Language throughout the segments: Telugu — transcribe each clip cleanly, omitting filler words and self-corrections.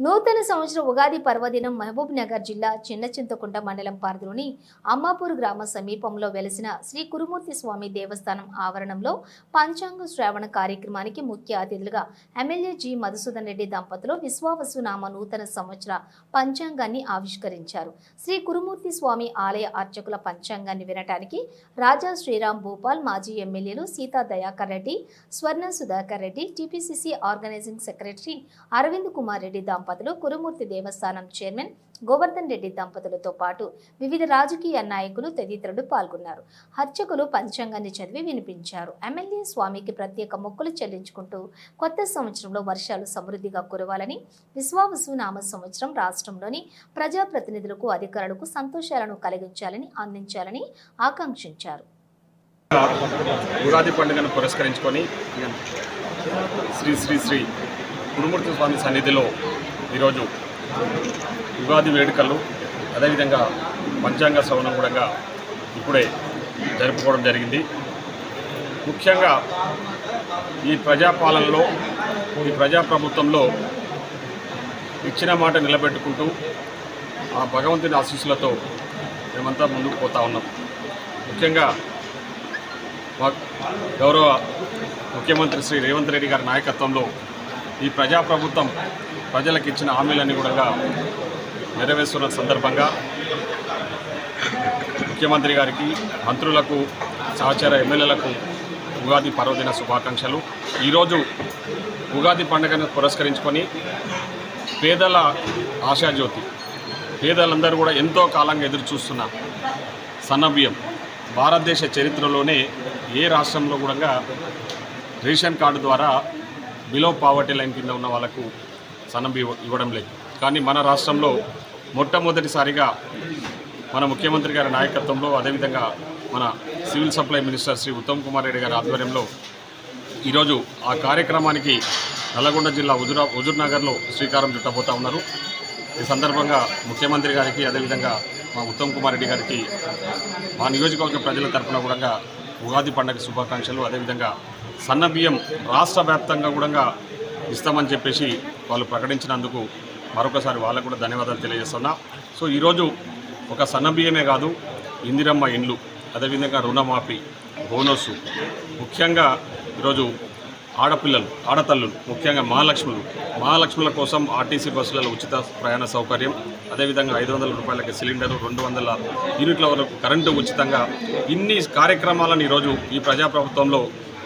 నూతన సంవత్సర ఉగాది పర్వదినం మహబూబ్ నగర్ జిల్లా చిన్నచింతకుంట మండలం పరిధిలోని అమ్మాపూర్ గ్రామ సమీపంలో వెలిసిన శ్రీ కురుమూర్తి స్వామి దేవస్థానం ఆవరణంలో పంచాంగ శ్రావణ కార్యక్రమానికి ముఖ్య అతిథులుగా ఎమ్మెల్యే జి మధుసూదన్ రెడ్డి దంపతులు విశ్వావసునామ నూతన సంవత్సర పంచాంగాన్ని ఆవిష్కరించారు. శ్రీ కురుమూర్తి స్వామి ఆలయ అర్చకుల పంచాంగాన్ని వినటానికి రాజా శ్రీరామ్ భూపాల్, మాజీ ఎమ్మెల్యేలు Sita Dayakar Reddy, Swarna Sudhakar Reddy, TPCC organising secretary Arvind Kumar Reddy దంపతులు, కురుమూర్తి దేవస్థానం చైర్మన్ గోవర్ధన్ రెడ్డి దంపతులతో పాటు వివిధ రాజకీయ నాయకులు తదితరులు పాల్గొన్నారు. అర్చకులు పంచాంగాన్ని చదివి వినిపించారు. ఎమ్మెల్యే స్వామికి ప్రత్యేక మొక్కులు చెల్లించుకుంటూ కొత్త సంవత్సరంలో వర్షాలు సమృద్ధిగా కురవాలని, విశ్వావసు నామ సంవత్సరం రాష్ట్రంలోని ప్రజాప్రతినిధులకు, అధికారులకు సంతోషాలను కలిగించాలని, అందించాలని ఆకాంక్షించారు. ఉగాది పండుగను పురస్కరించుకొని శ్రీ శ్రీ శ్రీ కురుమూర్తి స్వామి సన్నిధిలో ఈరోజు ఉగాది వేడుకలు, అదేవిధంగా పంచాంగ శ్రవణం కూడా ఇప్పుడే జరుపుకోవడం జరిగింది. ముఖ్యంగా ఈ ప్రజాపాలనలో, ఈ ప్రజాప్రభుత్వంలో ఇచ్చిన మాట నిలబెట్టుకుంటూ ఆ భగవంతుని ఆశీస్సులతో మేమంతా ముందుకు పోతా ఉన్నాం. ముఖ్యంగా మా గౌరవ ముఖ్యమంత్రి శ్రీ రేవంత్ రెడ్డి గారి నాయకత్వంలో ఈ ప్రజాప్రభుత్వం ప్రజలకు ఇచ్చిన హామీలన్నీ కూడా నెరవేరుస్తున్న సందర్భంగా ముఖ్యమంత్రి గారికి, మంత్రులకు, సహచర ఎమ్మెల్యేలకు ఉగాది పర్వదిన శుభాకాంక్షలు. ఈరోజు ఉగాది పండుగను పురస్కరించుకొని పేదల ఆశాజ్యోతి, పేదలందరూ కూడా ఎంతో కాలంగా ఎదురు చూస్తున్న సన్నబియ్యం, భారతదేశ చరిత్రలోనే ఏ రాష్ట్రంలో కూడా రేషన్ కార్డు ద్వారా బిలో పావర్టీ లైన్ కింద ఉన్న వాళ్ళకు సన్నబియ్యం ఇవ్వడం లేదు. కానీ మన రాష్ట్రంలో మొట్టమొదటిసారిగా మన ముఖ్యమంత్రి గారి నాయకత్వంలో, అదేవిధంగా మన civil supply minister Shri Uttam Kumar Reddy గారి ఆధ్వర్యంలో ఈరోజు ఆ కార్యక్రమానికి నల్లగొండ జిల్లా హుజూర్నగర్లో శ్రీకారం చుట్టబోతా ఉన్నారు. ఈ సందర్భంగా ముఖ్యమంత్రి గారికి, అదేవిధంగా మా ఉత్తమ్ కుమార్ రెడ్డి గారికి మా నియోజకవర్గ ప్రజల తరఫున కూడా ఉగాది పండుగ శుభాకాంక్షలు. అదేవిధంగా సన్నబియ్యం రాష్ట్ర వ్యాప్తంగా కూడా ఇస్తామని చెప్పేసి వాళ్ళు ప్రకటించినందుకు మరొకసారి వాళ్ళకు కూడా ధన్యవాదాలు తెలియజేస్తున్నా. సో ఈరోజు ఒక సన్నబియ్యమే కాదు, ఇందిరమ్మ ఇండ్లు, అదేవిధంగా రుణమాఫీ, బోనస్సు, ముఖ్యంగా ఈరోజు ఆడపిల్లలు, ఆడతల్లులు, ముఖ్యంగా మహాలక్ష్ముల కోసం ఆర్టీసీ బస్సులలో ఉచిత ప్రయాణ సౌకర్యం, అదేవిధంగా 500 రూపాయలకి సిలిండరు, 200 యూనిట్ల వరకు కరెంటు ఉచితంగా, ఇన్ని కార్యక్రమాలను ఈరోజు ఈ ప్రజాప్రభుత్వంలో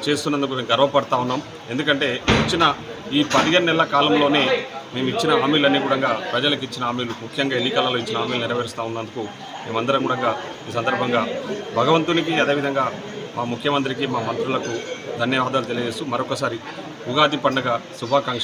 చేస్తున్నందుకు మేము గర్వపడతా ఉన్నాం. ఎందుకంటే వచ్చిన ఈ 15 నెలల కాలంలోనే మేము ఇచ్చిన హామీలన్నీ కూడా, ప్రజలకు ఇచ్చిన హామీలు, ముఖ్యంగా ఎన్నికలలో ఇచ్చిన హామీలు నెరవేరుస్తూ ఉన్నందుకు మేమందరం కూడా ఈ సందర్భంగా భగవంతునికి, అదేవిధంగా మా ముఖ్యమంత్రికి, మా మంత్రులకు ధన్యవాదాలు తెలియజేస్తూ మరొకసారి ఉగాది పండుగ శుభాకాంక్షలు.